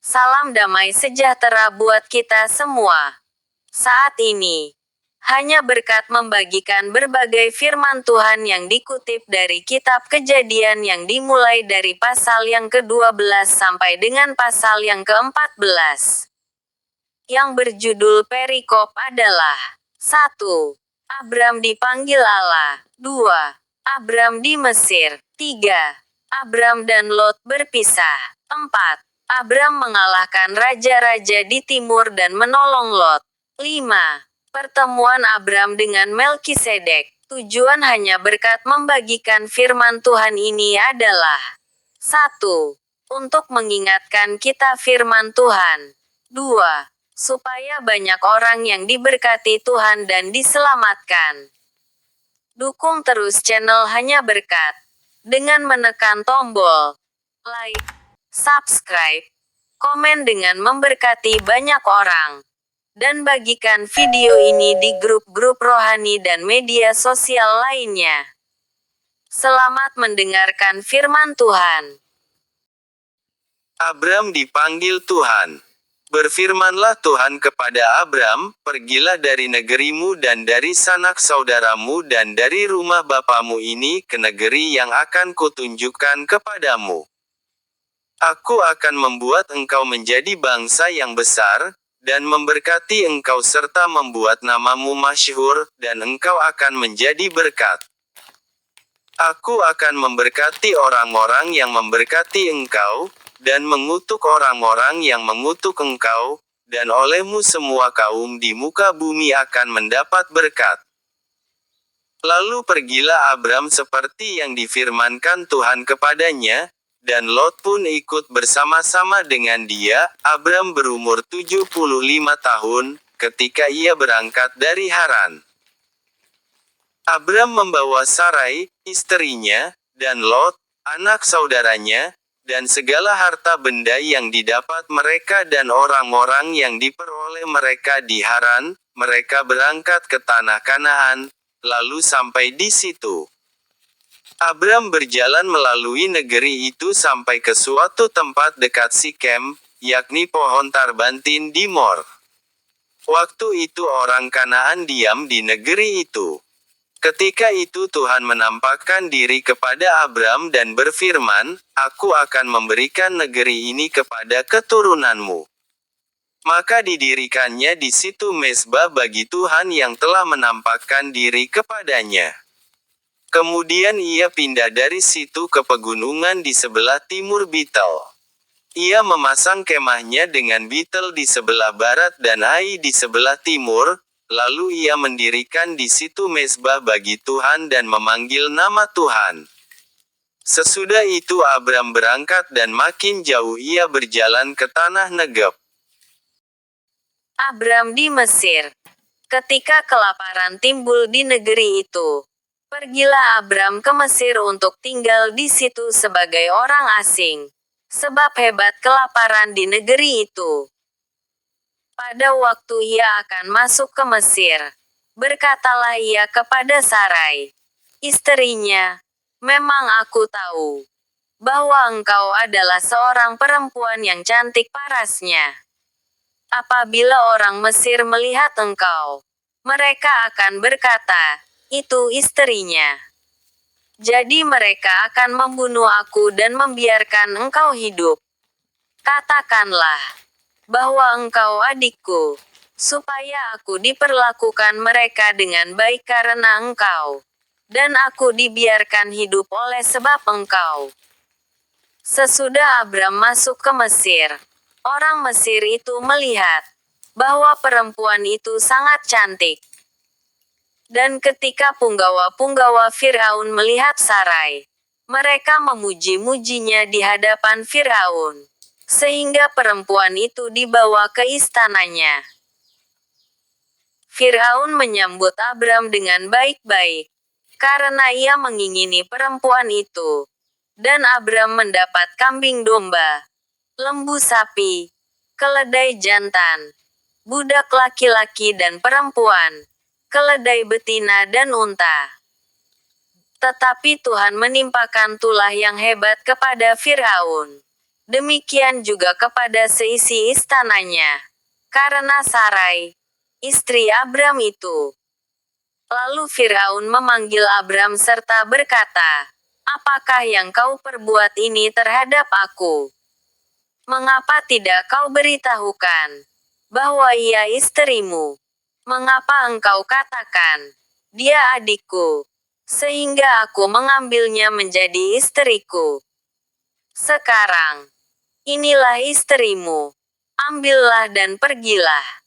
Salam damai sejahtera buat kita semua. Saat ini, hanya berkat membagikan berbagai firman Tuhan yang dikutip dari kitab Kejadian yang dimulai dari pasal yang ke-12 sampai dengan pasal yang ke-14. Yang berjudul perikop adalah 1. Abram dipanggil Allah. 2. Abram di Mesir. 3. Abram dan Lot berpisah. 4. Abram mengalahkan raja-raja di timur dan menolong Lot. 5. Pertemuan Abram dengan Melkisedek. Tujuan hanya berkat membagikan firman Tuhan ini adalah 1. Untuk mengingatkan kita firman Tuhan. 2. Supaya banyak orang yang diberkati Tuhan dan diselamatkan. Dukung terus channel Hanya Berkat dengan menekan tombol like, subscribe, komen dengan memberkati banyak orang, dan bagikan video ini di grup-grup rohani dan media sosial lainnya. Selamat mendengarkan firman Tuhan. Abram dipanggil Tuhan. Berfirmanlah Tuhan kepada Abram, pergilah dari negerimu dan dari sanak saudaramu dan dari rumah bapamu ini ke negeri yang akan kutunjukkan kepadamu. Aku akan membuat engkau menjadi bangsa yang besar, dan memberkati engkau serta membuat namamu masyhur, dan engkau akan menjadi berkat. Aku akan memberkati orang-orang yang memberkati engkau, dan mengutuk orang-orang yang mengutuk engkau, dan olehmu semua kaum di muka bumi akan mendapat berkat. Lalu pergilah Abram seperti yang difirmankan Tuhan kepadanya, dan Lot pun ikut bersama-sama dengan dia. Abram berumur 75 tahun, ketika ia berangkat dari Haran. Abram membawa Sarai, istrinya, dan Lot, anak saudaranya, dan segala harta benda yang didapat mereka dan orang-orang yang diperoleh mereka di Haran. Mereka berangkat ke tanah Kanaan, lalu sampai di situ. Abram berjalan melalui negeri itu sampai ke suatu tempat dekat Sikem, yakni pohon tarbantin di Mor. Waktu itu orang Kanaan diam di negeri itu. Ketika itu Tuhan menampakkan diri kepada Abram dan berfirman, "Aku akan memberikan negeri ini kepada keturunanmu." Maka didirikannya di situ mezbah bagi Tuhan yang telah menampakkan diri kepadanya. Kemudian ia pindah dari situ ke pegunungan di sebelah timur Betel. Ia memasang kemahnya dengan Betel di sebelah barat dan Ai di sebelah timur. Lalu ia mendirikan di situ mezbah bagi Tuhan dan memanggil nama Tuhan. Sesudah itu Abram berangkat dan makin jauh ia berjalan ke tanah Negeb. Abram di Mesir. Ketika kelaparan timbul di negeri itu, pergilah Abram ke Mesir untuk tinggal di situ sebagai orang asing, sebab hebat kelaparan di negeri itu. Pada waktu ia akan masuk ke Mesir, berkatalah ia kepada Sarai, istrinya, "Memang aku tahu bahwa engkau adalah seorang perempuan yang cantik parasnya. Apabila orang Mesir melihat engkau, mereka akan berkata, 'Itu istrinya.' Jadi mereka akan membunuh aku dan membiarkan engkau hidup. Katakanlah bahwa engkau adikku, supaya aku diperlakukan mereka dengan baik karena engkau, dan aku dibiarkan hidup oleh sebab engkau." Sesudah Abram masuk ke Mesir, orang Mesir itu melihat bahwa perempuan itu sangat cantik. Dan ketika punggawa-punggawa Firaun melihat Sarai, mereka memuji-mujinya di hadapan Firaun, sehingga perempuan itu dibawa ke istananya. Firaun menyambut Abram dengan baik-baik, karena ia mengingini perempuan itu. Dan Abram mendapat kambing domba, lembu sapi, keledai jantan, budak laki-laki dan perempuan, keledai betina dan unta. Tetapi Tuhan menimpakan tulah yang hebat kepada Firaun, Demikian juga kepada seisi istananya. Karena Sarai, istri Abram itu. Lalu Firaun memanggil Abram serta berkata, "Apakah yang kau perbuat ini terhadap aku? Mengapa tidak kau beritahukan bahwa ia istrimu? Mengapa engkau katakan, dia adikku, sehingga aku mengambilnya menjadi istriku? Sekarang, inilah istrimu. Ambillah dan pergilah."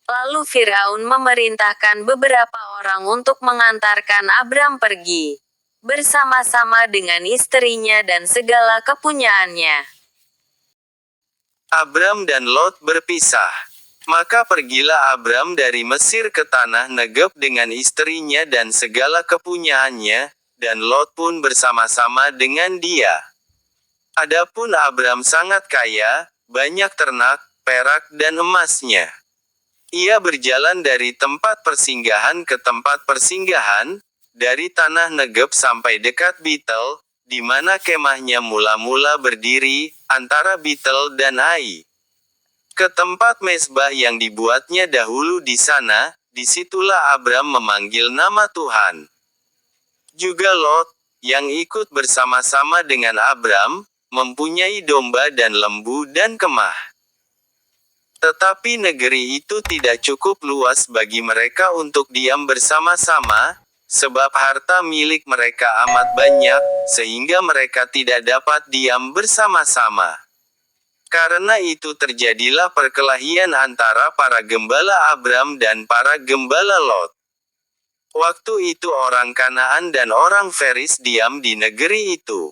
Lalu Firaun memerintahkan beberapa orang untuk mengantarkan Abram pergi, bersama-sama dengan istrinya dan segala kepunyaannya. Abram dan Lot berpisah. Maka pergilah Abram dari Mesir ke tanah Negeb dengan istrinya dan segala kepunyaannya, dan Lot pun bersama-sama dengan dia. Adapun Abram sangat kaya, banyak ternak, perak dan emasnya. Ia berjalan dari tempat persinggahan ke tempat persinggahan, dari tanah Negeb sampai dekat Betel, di mana kemahnya mula-mula berdiri, antara Betel dan Ai. Ke tempat mezbah yang dibuatnya dahulu di sana, disitulah Abram memanggil nama Tuhan. Juga Lot, yang ikut bersama-sama dengan Abram, mempunyai domba dan lembu dan kemah. Tetapi negeri itu tidak cukup luas bagi mereka untuk diam bersama-sama, sebab harta milik mereka amat banyak, sehingga mereka tidak dapat diam bersama-sama. Karena itu terjadilah perkelahian antara para gembala Abram dan para gembala Lot. Waktu itu orang Kanaan dan orang Feris diam di negeri itu.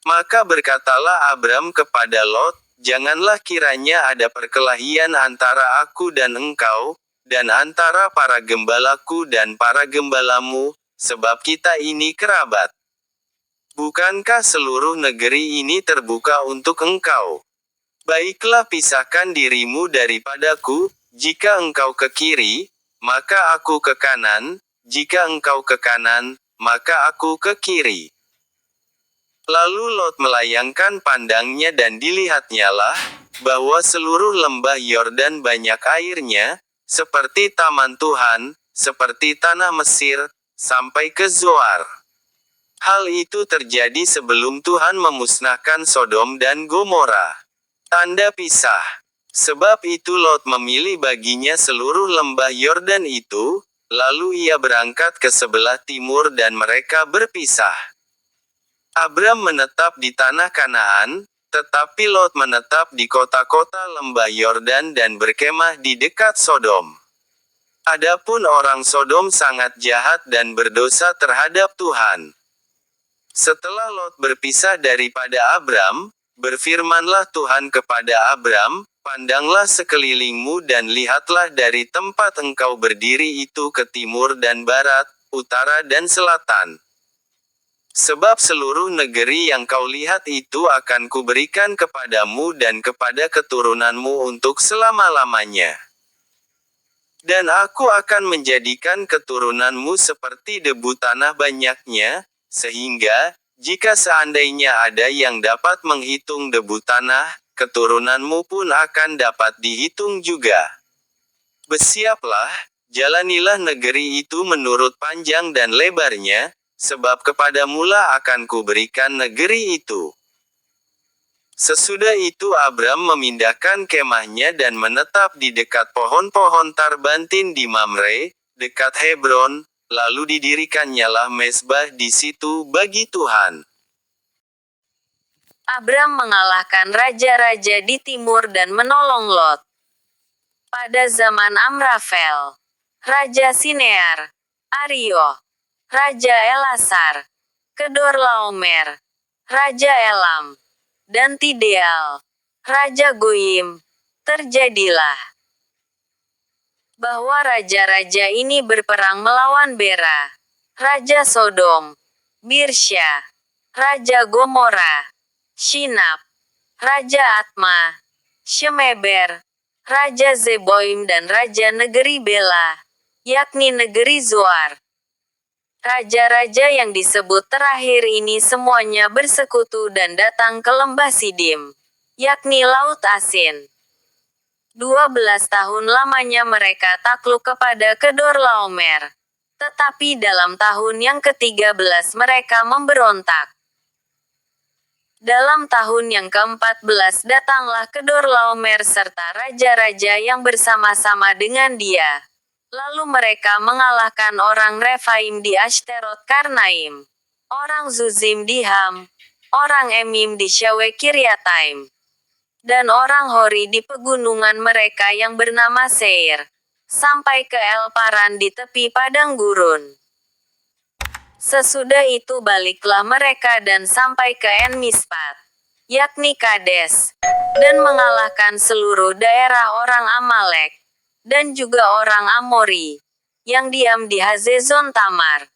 Maka berkatalah Abram kepada Lot, "Janganlah kiranya ada perkelahian antara aku dan engkau, dan antara para gembalaku dan para gembalamu, sebab kita ini kerabat. Bukankah seluruh negeri ini terbuka untuk engkau? Baiklah pisahkan dirimu daripadaku, jika engkau ke kiri, maka aku ke kanan, jika engkau ke kanan, maka aku ke kiri." Lalu Lot melayangkan pandangnya dan dilihatnyalah, bahwa seluruh lembah Yordan banyak airnya, seperti taman Tuhan, seperti tanah Mesir, sampai ke Zoar. Hal itu terjadi sebelum Tuhan memusnahkan Sodom dan Gomora. Tanda pisah. Sebab itu Lot memilih baginya seluruh lembah Yordan itu, lalu ia berangkat ke sebelah timur dan mereka berpisah. Abram menetap di tanah Kanaan, tetapi Lot menetap di kota-kota lembah Yordan dan berkemah di dekat Sodom. Adapun orang Sodom sangat jahat dan berdosa terhadap Tuhan. Setelah Lot berpisah daripada Abram, berfirmanlah Tuhan kepada Abram, "Pandanglah sekelilingmu dan lihatlah dari tempat engkau berdiri itu ke timur dan barat, utara dan selatan. Sebab seluruh negeri yang kau lihat itu akan kuberikan kepadamu dan kepada keturunanmu untuk selama-lamanya. Dan aku akan menjadikan keturunanmu seperti debu tanah banyaknya, sehingga, jika seandainya ada yang dapat menghitung debu tanah, keturunanmu pun akan dapat dihitung juga. Bersiaplah, jalanilah negeri itu menurut panjang dan lebarnya, sebab kepadamulah akan kuberikan negeri itu." Sesudah itu Abram memindahkan kemahnya dan menetap di dekat pohon-pohon tarbantin di Mamre, dekat Hebron, lalu didirikannyalah mezbah di situ bagi Tuhan. Abram mengalahkan raja-raja di timur dan menolong Lot. Pada zaman Amrafel, Raja Sinear, Arioch, Raja Elasar, Kedorlaomer, Raja Elam, dan Tideal, Raja Goyim, terjadilah bahwa raja-raja ini berperang melawan Bera, Raja Sodom, Birsya, Raja Gomora, Shinab, Raja Atma, Shemeber, Raja Zeboim dan Raja negeri Bela, yakni negeri Zoar. Raja-raja yang disebut terakhir ini semuanya bersekutu dan datang ke lembah Sidim, yakni Laut Asin. 12 tahun lamanya mereka takluk kepada Kedorlaomer. Tetapi dalam tahun yang ke-13 mereka memberontak. Dalam tahun yang ke-14 datanglah Kedorlaomer serta raja-raja yang bersama-sama dengan dia. Lalu mereka mengalahkan orang Refaim di Ashterot Karnaim, orang Zuzim di Ham, orang Emim di Syawe Kiryataim, dan orang Hori di pegunungan mereka yang bernama Seir, sampai ke El Paran di tepi padang gurun. Sesudah itu baliklah mereka dan sampai ke En Mispat, yakni Kades, dan mengalahkan seluruh daerah orang Amalek, dan juga orang Amori, yang diam di Hazezon Tamar.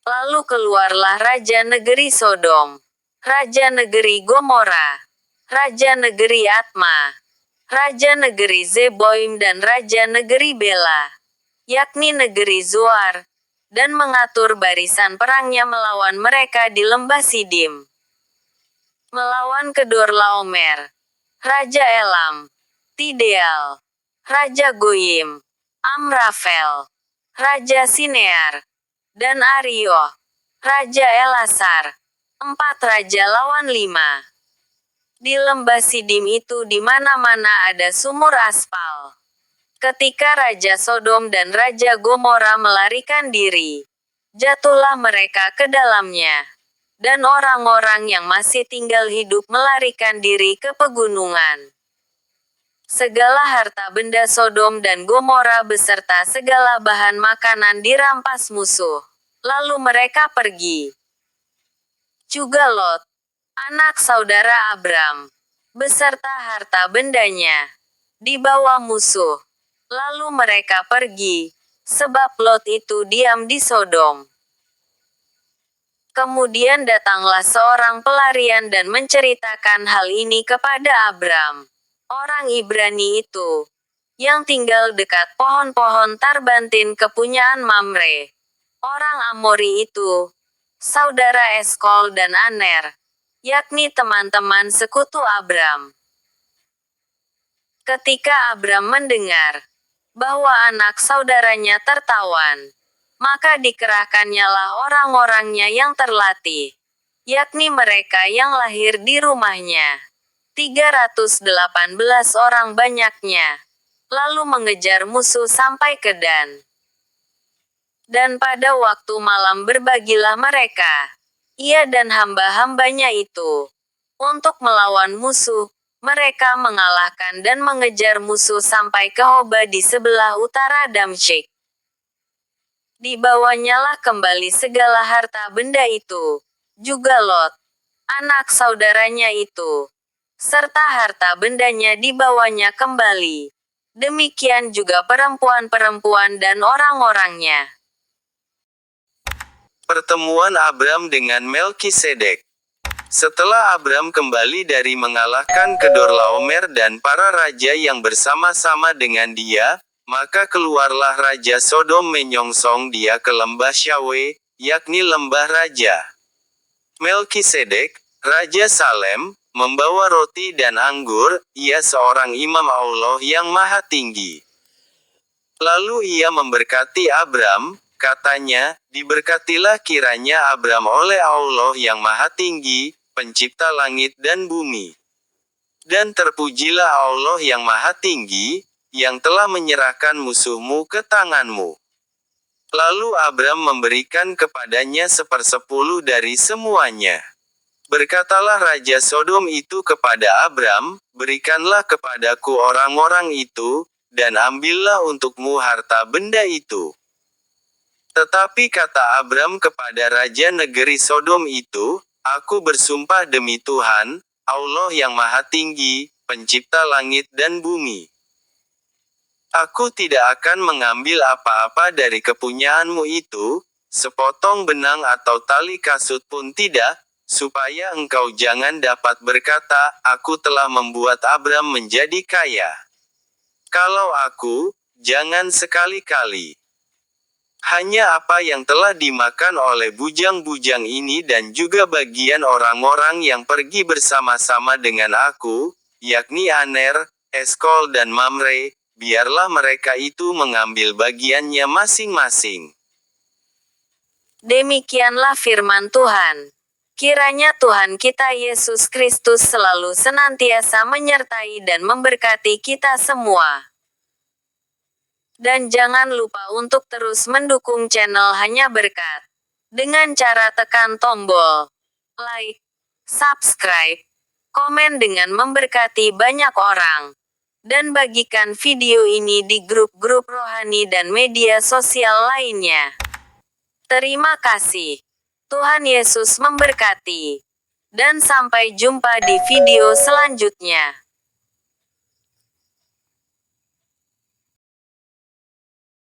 Lalu keluarlah raja negeri Sodom, raja negeri Gomora, raja negeri Atma, raja negeri Zeboim dan raja negeri Bela, yakni negeri Zoar, dan mengatur barisan perangnya melawan mereka di lembah Sidim. Melawan Kedorlaomer, raja Elam, Tideal, raja Goyim, Amrafel, raja Sinear, dan Arioh, raja Elasar. 4 raja lawan 5. Di lembah Sidim itu di mana-mana ada sumur aspal. Ketika Raja Sodom dan Raja Gomora melarikan diri, jatuhlah mereka ke dalamnya. Dan orang-orang yang masih tinggal hidup melarikan diri ke pegunungan. Segala harta benda Sodom dan Gomora beserta segala bahan makanan dirampas musuh. Lalu mereka pergi. Juga Lot, anak saudara Abram, beserta harta bendanya, dibawa musuh. Lalu mereka pergi, sebab Lot itu diam di Sodom. Kemudian datanglah seorang pelarian dan menceritakan hal ini kepada Abram, orang Ibrani itu, yang tinggal dekat pohon-pohon Tarbantin kepunyaan Mamre, orang Amori itu, saudara Eskol dan Aner, yakni teman-teman sekutu Abram. Ketika Abram mendengar bahwa anak saudaranya tertawan, maka dikerahkannyalah orang-orangnya yang terlatih, yakni mereka yang lahir di rumahnya. 318 orang banyaknya, lalu mengejar musuh sampai ke Dan. Dan pada waktu malam berbagilah mereka, ia dan hamba-hambanya itu, untuk melawan musuh. Mereka mengalahkan dan mengejar musuh sampai ke Hoba di sebelah utara Damsyik. Dibawanyalah kembali segala harta benda itu, juga Lot, anak saudaranya itu, serta harta bendanya dibawanya kembali. Demikian juga perempuan-perempuan dan orang-orangnya. Pertemuan Abram dengan Melkisedek. Setelah Abram kembali dari mengalahkan Kedorlaomer dan para raja yang bersama-sama dengan dia, maka keluarlah Raja Sodom menyongsong dia ke lembah Syawe, yakni lembah raja. Melkisedek, Raja Salem, membawa roti dan anggur, ia seorang imam Allah yang maha tinggi. Lalu ia memberkati Abram, katanya, diberkatilah kiranya Abram oleh Allah yang maha tinggi, pencipta langit dan bumi. Dan terpujilah Allah yang maha tinggi, yang telah menyerahkan musuhmu ke tanganmu. Lalu Abram memberikan kepadanya 1/10 dari semuanya. Berkatalah Raja Sodom itu kepada Abram, berikanlah kepadaku orang-orang itu, dan ambillah untukmu harta benda itu. Tetapi kata Abram kepada Raja negeri Sodom itu, aku bersumpah demi Tuhan, Allah yang maha tinggi, pencipta langit dan bumi. Aku tidak akan mengambil apa-apa dari kepunyaanmu itu, sepotong benang atau tali kasut pun tidak, supaya engkau jangan dapat berkata, aku telah membuat Abram menjadi kaya. Kalau aku, jangan sekali-kali. Hanya apa yang telah dimakan oleh bujang-bujang ini dan juga bagian orang-orang yang pergi bersama-sama dengan aku, yakni Aner, Eskol dan Mamre, biarlah mereka itu mengambil bagiannya masing-masing. Demikianlah firman Tuhan. Kiranya Tuhan kita Yesus Kristus selalu senantiasa menyertai dan memberkati kita semua. Dan jangan lupa untuk terus mendukung channel Hanya Berkat. Dengan cara tekan tombol like, subscribe, komen dengan memberkati banyak orang. Dan bagikan video ini di grup-grup rohani dan media sosial lainnya. Terima kasih. Tuhan Yesus memberkati. Dan sampai jumpa di video selanjutnya.